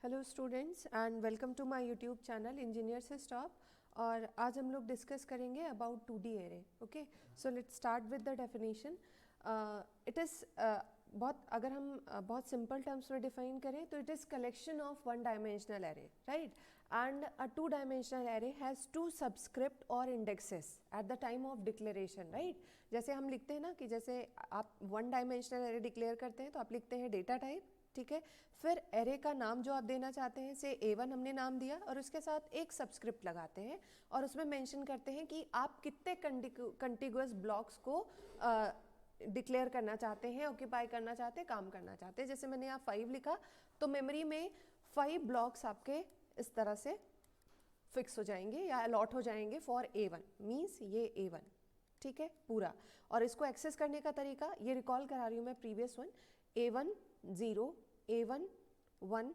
Hello students and welcome to my YouTube channel engineer से stop. और आज हम लोग डिस्कस करेंगे about 2D array. Okay, so let's start with the definition. It is अगर हम बहुत सिंपल टर्म्स में डिफाइन करें तो it is collection of one dimensional array, right? And a two dimensional array has two subscript और indexes at the time of declaration, right? जैसे हम लिखते हैं ना कि जैसे आप वन डायमेंशनल एरे डिक्लेयर करते हैं तो आप लिखते हैं डेटा टाइप, ठीक है। फिर एरे का नाम जो आप देना चाहते हैं, से A1 हमने नाम दिया और उसके साथ एक सबस्क्रिप्ट लगाते हैं और उसमें मेंशन करते हैं कि आप कितने कंटिगुअस ब्लॉक्स को डिक्लेयर करना चाहते हैं, ऑक्यूपाई करना चाहते हैं, काम करना चाहते हैं। जैसे मैंने यहाँ 5 लिखा तो मेमोरी में 5 ब्लॉक्स आपके इस तरह से फिक्स हो जाएंगे या अलॉट हो जाएंगे फॉर A1, मीन्स ये A1, ठीक है पूरा। और इसको एक्सेस करने का तरीका ये रिकॉल करा रही हूँ मैं previous one, A1 0, A1 1,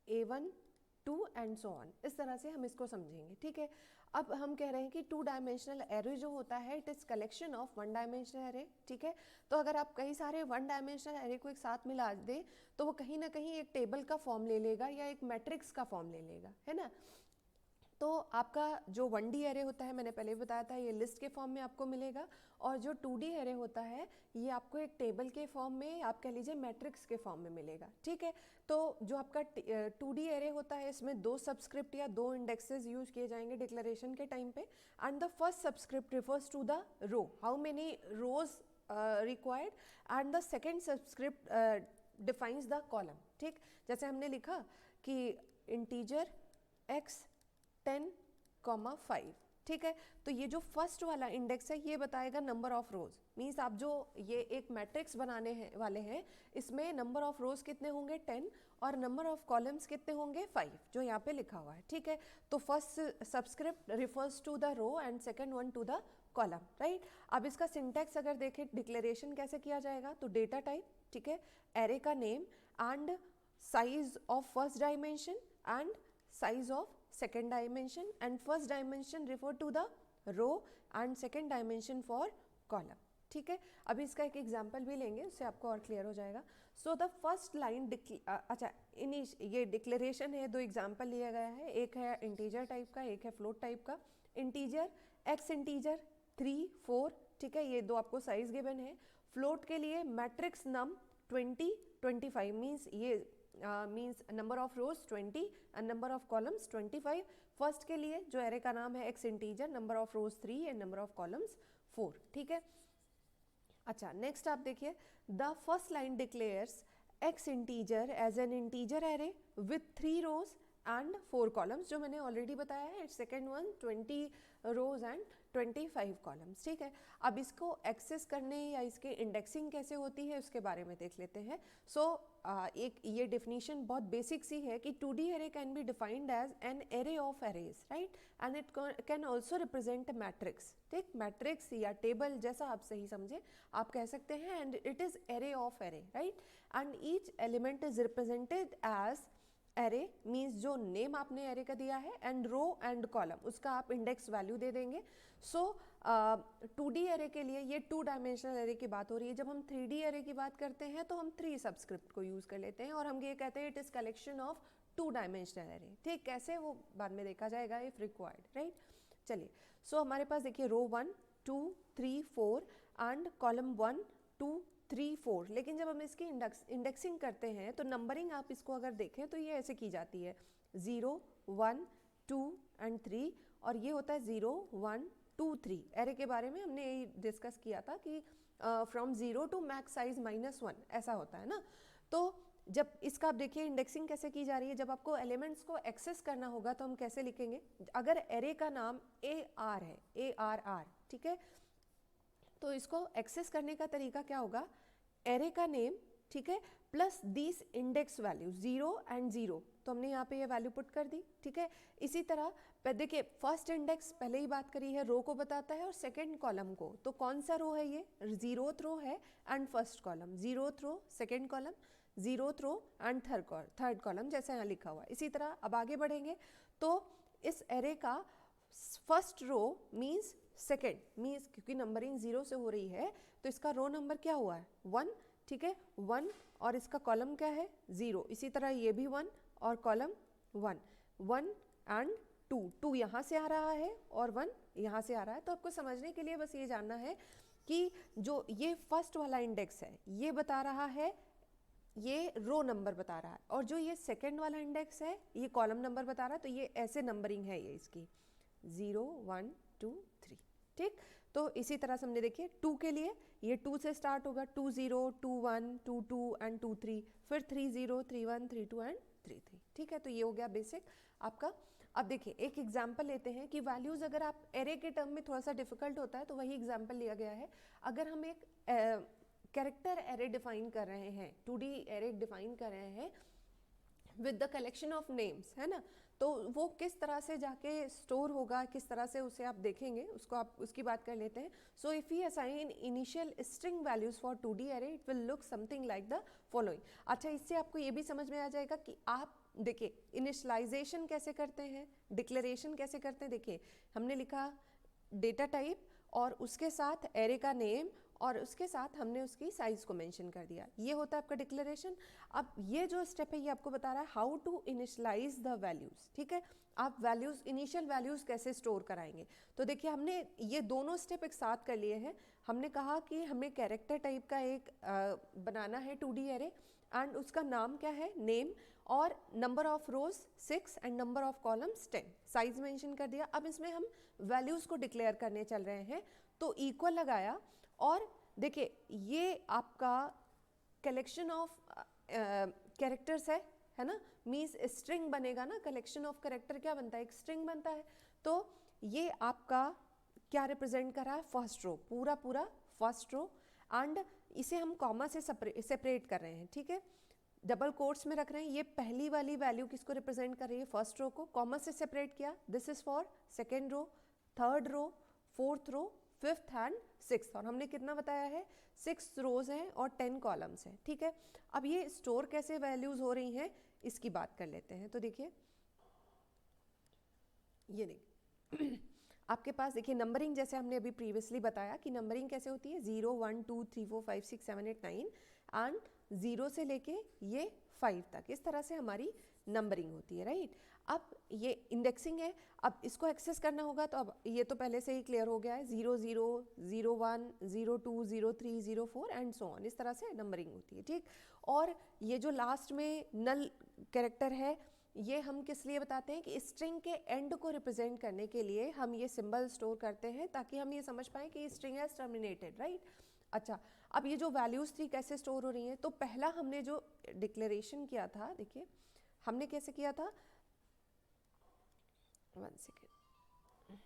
A1 2 and so on. इस तरह से हम इसको समझेंगे, ठीक है। अब हम कह रहे हैं कि टू डायमेंशनल एरे जो होता है it is collection of one dimensional array, ठीक है। तो अगर आप कई सारे वन डायमेंशनल एरे को एक साथ मिला दें तो वो कहीं ना कहीं एक टेबल का फॉर्म ले लेगा या एक मैट्रिक्स का फॉर्म ले लेगा, है ना। तो आपका जो 1D एरे होता है, मैंने पहले भी बताया था, ये लिस्ट के फॉर्म में आपको मिलेगा। और जो 2D एरे होता है ये आपको एक टेबल के फॉर्म में, आप कह लीजिए मैट्रिक्स के फॉर्म में मिलेगा, ठीक है। तो जो आपका 2D एरे होता है इसमें 2 सबस्क्रिप्ट या 2 इंडेक्सेस यूज किए जाएंगे डिक्लेरेशन के टाइम पे। And the first subscript refers to the row, how many rows required, and the second subscript defines the column, ठीक। जैसे हमने लिखा कि इंटीजर x 10,5, ठीक है। तो ये जो फर्स्ट वाला इंडेक्स है ये बताएगा नंबर ऑफ रोज, मीन्स आप जो ये एक मैट्रिक्स बनाने हैं वाले हैं इसमें नंबर ऑफ रोज कितने होंगे 10 और नंबर ऑफ कॉलम्स कितने होंगे 5, जो यहाँ पे लिखा हुआ है, ठीक है। तो first subscript refers to the row and second one to the column, right. अब इसका सिंटैक्स अगर देखें, डिक्लेरेशन कैसे किया जाएगा, तो डेटा टाइप, ठीक है, एरे का name and size of first dimension and size of second dimension, and first dimension refer to the row and second dimension for column, ठीक है। अभी इसका एक एग्जाम्पल भी लेंगे, उससे आपको और क्लियर हो जाएगा। सो द फर्स्ट लाइन, अच्छा ये डिक्लेरेशन है, 2 एग्जाम्पल लिया गया है, एक है इंटीजर टाइप का, एक है फ्लोट टाइप का। इंटीजर x इंटीजर 3 4, ठीक है, ये 2 आपको साइज गिवन है। फ्लोट के लिए मैट्रिक्स नम 20 25, मीन्स ये means number of rows 20 and number of columns 25। First के लिए जो एरे का नाम है x integer, number of rows 3 and number of columns 4, ठीक है। अच्छा, नेक्स्ट आप देखिए, the first line declares x integer as an integer array with 3 rows and 4 columns, जो मैंने ऑलरेडी बताया है। Second one 20 rose and 25 columns, ठीक है। अब इसको एक्सेस करने या इसके इंडेक्सिंग कैसे होती है उसके बारे में देख लेते हैं। सो एक ये डेफिनेशन बहुत बेसिक सी है कि 2D array can be defined as an array of arrays, right, and it can also represent matrix, ठीक, मैट्रिक्स या टेबल जैसा आप सही समझे आप कह सकते हैं। And it is array of array, right, and each element is represented as array, means जो नेम आपने एरे का दिया है, एंड रो एंड कॉलम उसका आप इंडेक्स वैल्यू दे देंगे। सो 2D एरे के लिए ये 2 डायमेंशनल एरे की बात हो रही है। जब हम 3D एरे की बात करते हैं तो हम 3 सबस्क्रिप्ट को यूज कर लेते हैं और हम ये कहते हैं it is collection of 2 dimensional array, ठीक। कैसे वो बाद में देखा जाएगा इफ रिक्वायर्ड, राइट। चलिए, सो हमारे पास देखिए रो 1 2 3 4 एंड कॉलम 1 2 3 4। लेकिन जब हम इसकी इंडेक्सिंग करते हैं तो नंबरिंग आप इसको अगर देखें तो ये ऐसे की जाती है 0 1 2 एंड 3, और ये होता है 0 1 2 3। एरे के बारे में हमने यही डिस्कस किया था कि फ्रॉम 0 टू मैक्स साइज -1 ऐसा होता है ना। तो जब इसका आप देखिए इंडेक्सिंग कैसे की जा रही है, जब आपको एलिमेंट्स को एक्सेस करना होगा तो हम कैसे लिखेंगे, अगर एरे का नाम AR है, ARR, ठीक है, तो इसको एक्सेस करने का तरीका क्या होगा, एरे का नेम, ठीक है, plus this index value 0 and 0, तो हमने यहाँ पे ये वैल्यू पुट कर दी, ठीक है। इसी तरह देखिए फर्स्ट इंडेक्स पहले ही बात करी है, रो को बताता है और सेकंड कॉलम को, तो कौन सा रो है, ये 0th रो है and first column, 0th row second column, 0th row and third column, जैसा यहाँ लिखा हुआ है। इसी तरह अब आगे बढ़ेंगे तो इस एरे का first row means second, means क्योंकि नंबरिंग 0 से हो रही है तो इसका रो नंबर क्या हुआ है 1, ठीक है, 1, और इसका कॉलम क्या है 0। इसी तरह ये भी 1 और कॉलम 1, 1 एंड 2, 2 यहाँ से आ रहा है और 1 यहाँ से आ रहा है। तो आपको समझने के लिए बस ये जानना है कि जो ये फर्स्ट वाला इंडेक्स है ये बता रहा है, ये रो नंबर बता रहा है, और जो ये सेकंड वाला इंडेक्स है ये कॉलम नंबर बता रहा है। तो ये ऐसे नंबरिंग है ये इसकी 0 1 2 3, ठीक। तो इसी तरह से हमने देखिए 2 के लिए ये 2 से स्टार्ट होगा, 2 0 2 1 2 2 एंड 2 3, फिर 3 0 3 1 3 2 एंड 3 3, ठीक है। तो ये हो गया बेसिक आपका। अब देखिए एक एग्जाम्पल लेते हैं कि वैल्यूज़ अगर आप एरे के टर्म में थोड़ा सा डिफिकल्ट होता है तो वही एग्जाम्पल लिया गया है। अगर हम एक कैरेक्टर एरे डिफाइन कर रहे हैं, 2D एरे डिफाइन कर रहे हैं with the collection of names, है ना, तो वो किस तरह से जाके स्टोर होगा, किस तरह से उसे आप देखेंगे, उसको आप उसकी बात कर लेते हैं। So if you assign initial string values for 2D array it will look something like the following. अच्छा, इससे आपको ये भी समझ में आ जाएगा कि आप देखिए इनिशलाइजेशन कैसे करते हैं, डिक्लेरेशन कैसे करते हैं। देखिए हमने लिखा डेटा टाइप और उसके साथ एरे का नेम और उसके साथ हमने उसकी साइज को मेंशन कर दिया, ये होता है आपका डिक्लेरेशन। अब ये जो स्टेप है ये आपको बता रहा है how to initialize the values, ठीक है। आप वैल्यूज, इनिशियल वैल्यूज कैसे स्टोर कराएंगे। तो देखिए हमने ये दोनों स्टेप एक साथ कर लिए हैं। हमने कहा कि हमें कैरेक्टर टाइप का एक बनाना है 2D एरे एंड उसका नाम क्या है, नेम, और number of rose 6 and number of columns 10, size mention कर दिया। अब इसमें हम वैल्यूज को डिक्लेयर करने चल रहे हैं, तो इक्वल लगाया और देखिए ये आपका कलेक्शन ऑफ कैरेक्टर्स है ना, मीन्स स्ट्रिंग बनेगा ना। कलेक्शन ऑफ कैरेक्टर क्या बनता है, एक स्ट्रिंग बनता है। तो ये आपका क्या रिप्रेजेंट कर रहा है, फर्स्ट रो, पूरा पूरा फर्स्ट रो, एंड इसे हम कॉमा से सेपरेट कर रहे हैं, ठीक है, डबल कोट्स में रख रहे हैं। ये पहली वाली वैल्यू किसको रिप्रेजेंट कर रही है, फर्स्ट रो को, कॉमा से सेपरेट किया। This is for second row, third row, fourth row, fifth and sixth, और हमने कितना बताया है, 6 रोज हैं और 10 कॉलम्स हैं, ठीक है। अब ये स्टोर कैसे वैल्यूज हो रही हैं इसकी बात कर लेते हैं। तो देखिए ये देखिए आपके पास देखिए नंबरिंग, जैसे हमने अभी प्रीवियसली बताया कि नंबरिंग कैसे होती है, 0 1 2 3 4 5 6 7 8 9 एंड 0 से लेके ये 5 तक, इस तरह से हमारी नंबरिंग होती है, राइट। अब ये इंडेक्सिंग है, अब इसको एक्सेस करना होगा, तो अब ये तो पहले से ही क्लियर हो गया है, 0 0 0 1 0 2 0 3 0 4 एंड सो ऑन, इस तरह से नंबरिंग होती है, ठीक। और ये जो लास्ट में नल कैरेक्टर है, ये हम किस लिए बताते हैं कि स्ट्रिंग के एंड को रिप्रेजेंट करने के लिए हम ये सिंबल स्टोर करते हैं, ताकि हम ये समझ पाएँ कि स्ट्रिंग हैज टर्मिनेटेड, राइट। अच्छा, अब ये जो वैल्यूज़ थी कैसे स्टोर हो रही हैं, तो पहला हमने जो डिक्लेरेशन किया था, देखिए हमने कैसे किया था, 1 सेकेंड,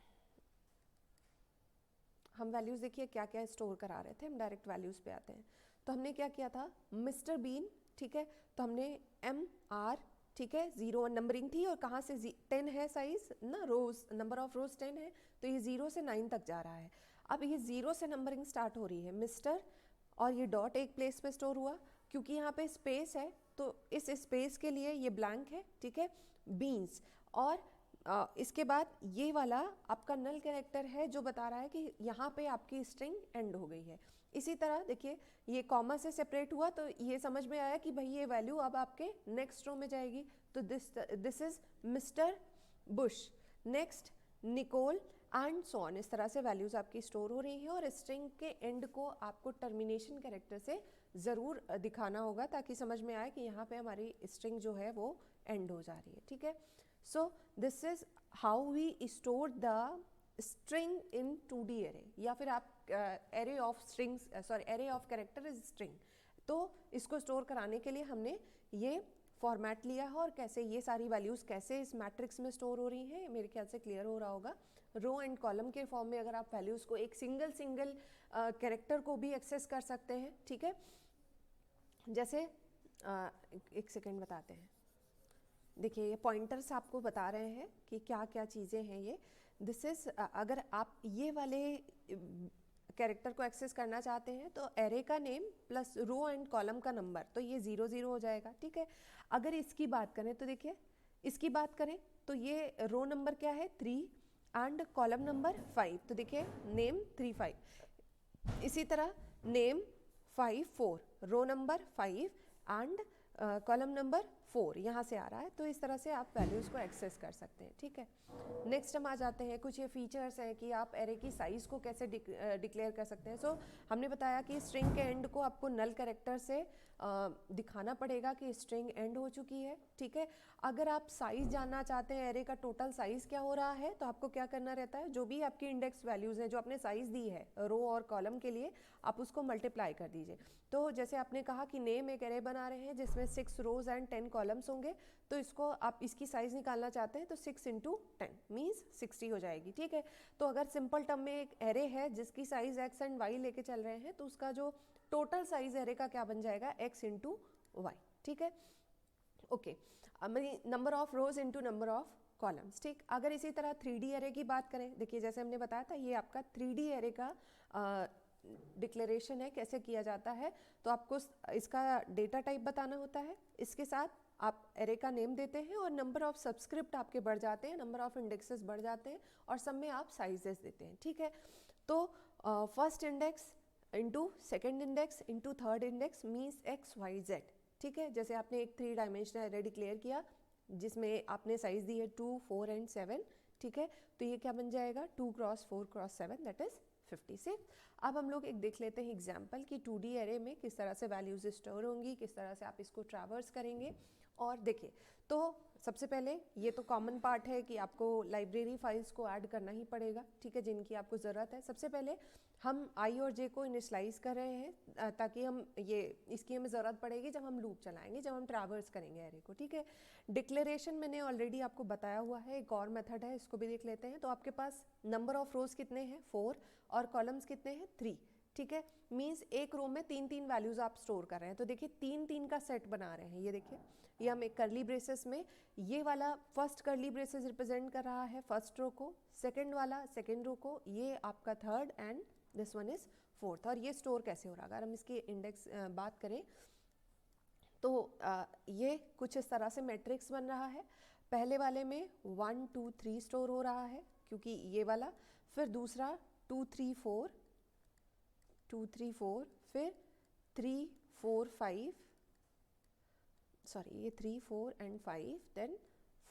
हम वैल्यूज़ देखिए क्या क्या स्टोर करा रहे थे, हम डायरेक्ट वैल्यूज़ पे आते हैं। तो हमने क्या किया था, मिस्टर बीन, ठीक है, तो हमने MR, ठीक है, 0 1 नंबरिंग थी, और कहाँ से 10 है साइज ना, रोज, नंबर ऑफ रोज 10 है, तो ये 0 से 9 तक जा रहा है। अब ये 0 से नंबरिंग स्टार्ट हो रही है, मिस्टर, और ये डॉट एक प्लेस पे स्टोर हुआ, क्योंकि यहाँ पे स्पेस है तो इस स्पेस के लिए ये ब्लैंक है, ठीक है, बीन्स। और इसके बाद ये वाला आपका नल कैरेक्टर है जो बता रहा है कि यहाँ पे आपकी स्ट्रिंग एंड हो गई है। इसी तरह देखिए ये कॉमा से सेपरेट हुआ, तो ये समझ में आया कि भाई ये वैल्यू अब आपके नेक्स्ट रो में जाएगी, तो this is mister Bush, next Nicole and so on, इस तरह से वैल्यूज़ आपकी स्टोर हो रही हैं। और स्ट्रिंग के एंड को आपको टर्मिनेशन कैरेक्टर से ज़रूर दिखाना होगा, ताकि समझ में आए कि यहाँ पे हमारी स्ट्रिंग जो है वो एंड हो जा रही है, ठीक है। So this is how we store the string in 2D array, या फिर आप array of strings, sorry array of character is string. तो इसको स्टोर कराने के लिए हमने ये फॉर्मेट लिया है, और कैसे ये सारी वैल्यूज़ कैसे इस मैट्रिक्स में स्टोर हो रही हैं मेरे ख्याल से क्लियर हो रहा होगा। रो एंड कॉलम के फॉर्म में अगर आप वैल्यूज़ को एक सिंगल कैरेक्टर को भी एक्सेस कर सकते हैं, ठीक है। जैसे एक सेकेंड बताते हैं, देखिए ये पॉइंटर्स आपको बता रहे हैं कि क्या क्या चीज़ें हैं ये। दिस इज अगर आप ये वाले कैरेक्टर को एक्सेस करना चाहते हैं तो एरे का name plus row and column का नंबर, तो ये 0 0 हो जाएगा, ठीक है। अगर इसकी बात करें तो देखिए इसकी बात करें तो ये रो नंबर क्या है 3 एंड कॉलम नंबर 5, तो देखिए नेम 3 5। इसी तरह name 5 4, row number 5 and column number 4 यहाँ से आ रहा है, तो इस तरह से आप वैल्यूज़ को एक्सेस कर सकते हैं, ठीक है। नेक्स्ट हम आ जाते हैं, कुछ ये फीचर्स हैं कि आप एरे की साइज़ को कैसे डिक्लेयर कर सकते हैं। सो हमने बताया कि स्ट्रिंग के एंड को आपको नल कैरेक्टर से दिखाना पड़ेगा कि स्ट्रिंग एंड हो चुकी है, ठीक है। अगर आप साइज़ जानना चाहते हैं एरे का टोटल साइज़ क्या हो रहा है, तो आपको क्या करना रहता है, जो भी आपकी इंडेक्स वैल्यूज़ हैं जो आपने साइज़ दी है रो और कॉलम के लिए, आप उसको मल्टीप्लाई कर दीजिए। तो जैसे आपने कहा कि नेम एक एरे बना रहे हैं जिसमें 6 रोज एंड 10 कॉलम्स होंगे, तो इसको आप इसकी साइज़ निकालना चाहते हैं तो 6 इंटू 10 मीन्स 60 हो जाएगी, ठीक है। तो अगर सिंपल टर्म में एक एरे है जिसकी साइज़ x एंड y लेके चल रहे हैं, तो उसका जो टोटल साइज़ एरे का क्या बन जाएगा, x इंटू वाई, ठीक है। Okay, number of rose into number of columns, ठीक। अगर इसी तरह 3D एरे की बात करें, देखिए जैसे हमने बताया था ये आपका 3D एरे का डिक्लेरेशन है, कैसे किया जाता है। तो आपको इसका डेटा टाइप बताना होता है, इसके साथ आप एरे का नेम देते हैं और नंबर ऑफ सब्सक्रिप्ट आपके बढ़ जाते हैं, नंबर ऑफ इंडेक्सेस बढ़ जाते हैं और सब में आप साइजेस देते हैं, ठीक है। तो first index into second index into third index means x y z, ठीक है। जैसे आपने एक 3 डायमेंशनल एरे डिक्लेयर किया जिसमें आपने साइज दी है 2, 4 एंड 7, ठीक है। तो ये क्या बन जाएगा, 2 क्रॉस 4 क्रॉस 7 दैट इज 56। अब हम लोग एक देख लेते हैं एग्जाम्पल कि 2D एरे में किस तरह से वैल्यूज स्टोर होंगी, किस तरह से आप इसको ट्रैवर्स करेंगे। और देखिए, तो सबसे पहले ये तो कॉमन पार्ट है कि आपको लाइब्रेरी फाइल्स को ऐड करना ही पड़ेगा, ठीक है, जिनकी आपको ज़रूरत है। सबसे पहले हम आई और जे को इनिशलाइज कर रहे हैं ताकि हम ये इसकी हमें ज़रूरत पड़ेगी जब हम लूप चलाएंगे, जब हम ट्रैवर्स करेंगे एरे को, ठीक है। डिक्लेरेशन मैंने ऑलरेडी आपको बताया हुआ है, एक और मेथड है, इसको भी देख लेते हैं। तो आपके पास नंबर ऑफ रोज कितने हैं, 4, और कॉलम्स कितने हैं, 3, ठीक है। मीन्स एक रो में 3-3 वैल्यूज आप स्टोर कर रहे हैं। तो देखिए 3-3 का सेट बना रहे हैं, ये देखिए, ये हम एक करली ब्रेसेस में, ये वाला फर्स्ट करली ब्रेसेस रिप्रेजेंट कर रहा है फर्स्ट रो को, सेकंड वाला सेकंड रो को, ये आपका third and this one is fourth. और ये स्टोर कैसे हो रहा है, अगर हम इसकी इंडेक्स बात करें तो ये कुछ इस तरह से मैट्रिक्स बन रहा है। पहले वाले में 1 2 3 स्टोर हो रहा है क्योंकि ये वाला, फिर दूसरा 2 3 4 2 3 4, फिर 3 4 5, सॉरी ये 3 4 एंड 5, देन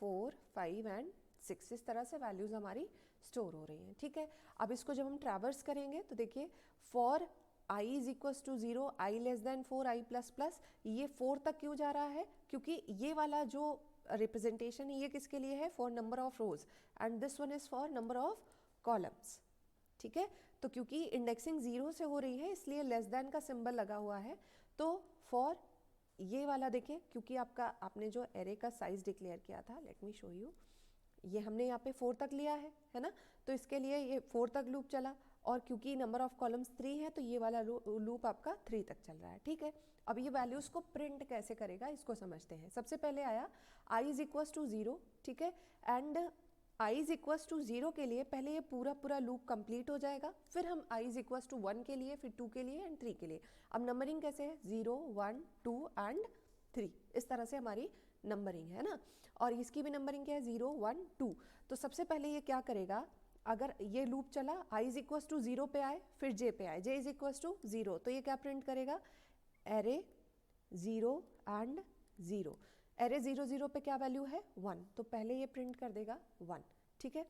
4 5 एंड 6, इस तरह से वैल्यूज हमारी स्टोर हो रही हैं, ठीक है। अब इसको जब हम ट्रैवर्स करेंगे तो देखिए for i is equals to 0, i less than 4, i plus plus, ये 4 तक क्यों जा रहा है, क्योंकि ये वाला जो रिप्रेजेंटेशन है ये किसके लिए है, for number of rose, and this one is for number of columns, ठीक है। तो क्योंकि इंडेक्सिंग 0 से हो रही है इसलिए लेस देन का सिंबल लगा हुआ है। तो फॉर ये वाला देखिए, क्योंकि आपने जो एरे का साइज डिक्लेयर किया था, लेट मी शो यू, ये हमने यहाँ पे 4 तक लिया है ना, तो इसके लिए ये 4 तक लूप चला, और क्योंकि नंबर ऑफ कॉलम्स 3 है तो ये वाला लूप आपका 3 तक चल रहा है, ठीक है। अब ये वैल्यूज को प्रिंट कैसे करेगा इसको समझते हैं। सबसे पहले आया i इज इक्वल्स टू 0, ठीक है, and i is equals to 0 के लिए पहले ये पूरा लूप कंप्लीट हो जाएगा, फिर हम i इज इक्वल्स टू 1 के लिए, फिर 2 के लिए एंड 3 के लिए। अब नंबरिंग कैसे है, 0 1 2 एंड 3, इस तरह से हमारी नंबरिंग है ना। और इसकी भी नंबरिंग क्या है, 0 1 2। तो सबसे पहले ये क्या करेगा, अगर ये लूप चला i इज इक्वल्स टू 0 पे आए, फिर j पे आए, j इज इक्वल्स टू 0, तो ये क्या प्रिंट करेगा, एरे 0 एंड 0। एरे 0 0 पे क्या वैल्यू है, 1, तो पहले ये प्रिंट कर देगा 1, ठीक है।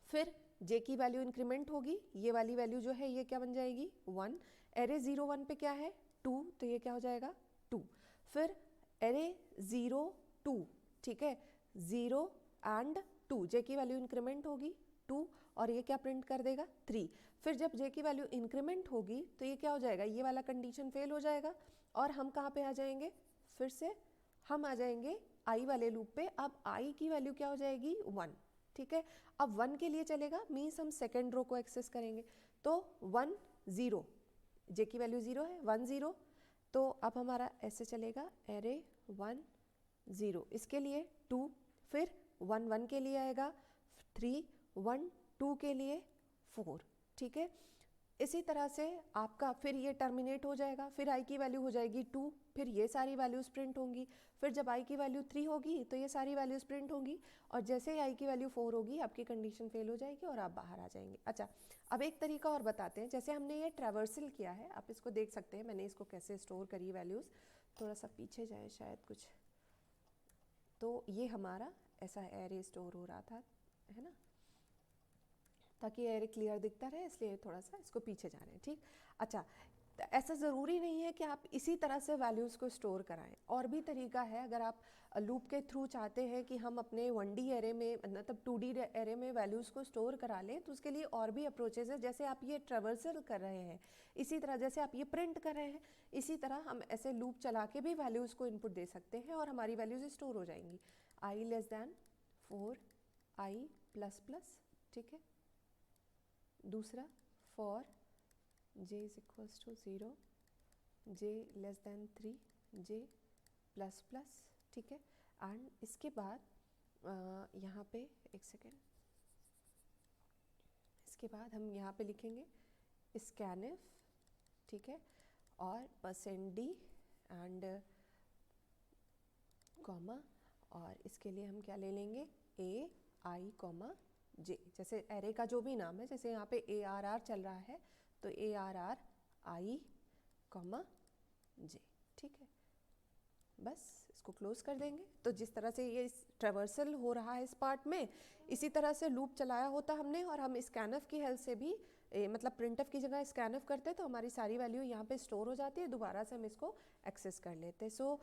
फिर j की वैल्यू इंक्रीमेंट होगी, ये वाली वैल्यू जो है ये क्या बन जाएगी, 1। एरे 0 1 पे क्या है, 2, तो ये क्या हो जाएगा 2। फिर एरे 0 2, ठीक है, 0 एंड 2, j की वैल्यू इंक्रीमेंट होगी 2, और ये क्या प्रिंट कर देगा 3। फिर जब j की वैल्यू इंक्रीमेंट होगी तो ये क्या हो जाएगा, ये वाला कंडीशन फेल हो जाएगा, और हम कहाँ पे आ जाएंगे, फिर से हम आ जाएंगे i वाले लूप पे। अब i की वैल्यू क्या हो जाएगी 1, ठीक है। अब 1 के लिए चलेगा मीन्स हम सेकेंड रो को एक्सेस करेंगे, तो 1 0, j की वैल्यू 0 है, 1 0, तो अब हमारा ऐसे चलेगा एरे 1 0, इसके लिए 2, फिर 1 1 के लिए आएगा 3, 1 2 के लिए 4, ठीक है। इसी तरह से आपका फिर ये टर्मिनेट हो जाएगा, फिर i की वैल्यू हो जाएगी 2, फिर ये सारी वैल्यूज़ प्रिंट होंगी, फिर जब i की वैल्यू 3 होगी तो ये सारी वैल्यूज़ प्रिंट होंगी, और जैसे ही i की वैल्यू 4 होगी आपकी कंडीशन फेल हो जाएगी और आप बाहर आ जाएंगे। अच्छा, अब एक तरीका और बताते हैं, जैसे हमने ये ट्रैवर्सल किया है, आप इसको देख सकते हैं मैंने इसको कैसे स्टोर करी वैल्यूज़। थोड़ा सा पीछे जाए, शायद कुछ तो ये हमारा ऐसा एरे स्टोर हो रहा था, है ना, ताकि एरे क्लियर दिखता रहे, इसलिए थोड़ा सा इसको पीछे जा रहे हैं, ठीक। अच्छा, ऐसा ज़रूरी नहीं है कि आप इसी तरह से वैल्यूज़ को स्टोर कराएं, और भी तरीका है। अगर आप लूप के थ्रू चाहते हैं कि हम अपने 1D एरे में, मतलब 2D एरे में वैल्यूज़ को स्टोर करा लें, तो उसके लिए और भी अप्रोचेज़ है। जैसे आप ये ट्रेवर्सल कर रहे हैं, इसी तरह जैसे आप ये प्रिंट कर रहे हैं, इसी तरह हम ऐसे लूप चला के भी वैल्यूज़ को इनपुट दे सकते हैं और हमारी वैल्यूज़ स्टोर हो जाएंगी। i less than 4i plus plus, ठीक है। दूसरा for j is equals to 0, j less than 3, j plus plus, ठीक है। एंड इसके बाद यहाँ पे एक सेकेंड, इसके बाद हम यहाँ पे लिखेंगे स्कैनफ, ठीक है, और %d एंड कॉमा, और इसके लिए हम क्या ले लेंगे a i कॉमा j, जैसे एरे का जो भी नाम है, जैसे यहाँ पे ARR चल रहा है तो ARR i कॉमा j, ठीक है। बस इसको क्लोज कर देंगे। तो जिस तरह से ये ट्रेवर्सल हो रहा है इस पार्ट में, इसी तरह से लूप चलाया होता हमने, और हम स्कैनफ की हेल्प से भी मतलब प्रिंटफ की जगह स्कैनफ करते हैं तो हमारी सारी वैल्यू यहाँ पे स्टोर हो जाती है, दोबारा से हम इसको एक्सेस कर लेते हैं। सो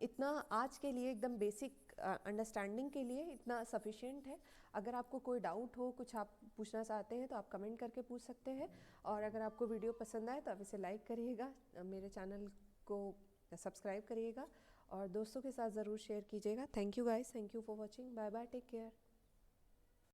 इतना आज के लिए, एकदम बेसिक अंडरस्टैंडिंग के लिए इतना सफिशिएंट है। अगर आपको कोई डाउट हो, कुछ आप पूछना चाहते हैं, तो आप कमेंट करके पूछ सकते हैं। और अगर आपको वीडियो पसंद आए तो आप इसे लाइक करिएगा, मेरे चैनल को सब्सक्राइब करिएगा और दोस्तों के साथ ज़रूर शेयर कीजिएगा। Thank you guys, thank you for watching, bye bye, take care.